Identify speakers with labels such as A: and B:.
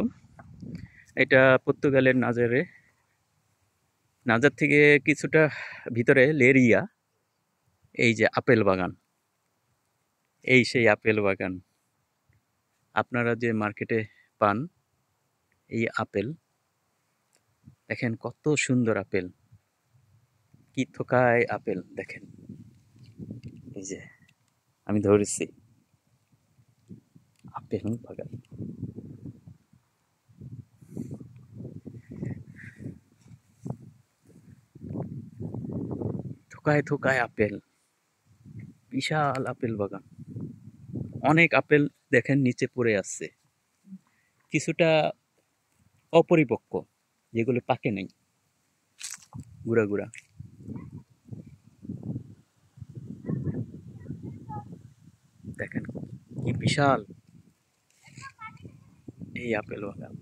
A: আলাইকুম। এটা পর্তুগালের নাজার থেকে কিছুটা ভিতরে লেরিয়া। এই যে আপেল বাগান, এই সেই আপেল বাগান। আপনারা যে মার্কেটে পান এই আপেল, দেখেন কত সুন্দর আপেল, কি থোকায় আপেল দেখেন। এই যে আমি ধরেছি আপেল বাগান, থোকায় থোকায় আপেল, বিশাল আপেল বাগান। অনেক আপেল দেখেন নিচে পড়ে আছে, কিছুটা অপরিপক্ক, যেগুলো পাকে নাই, গুড়া গুড়া। দেখেন কি বিশাল এই আপেল বাগান।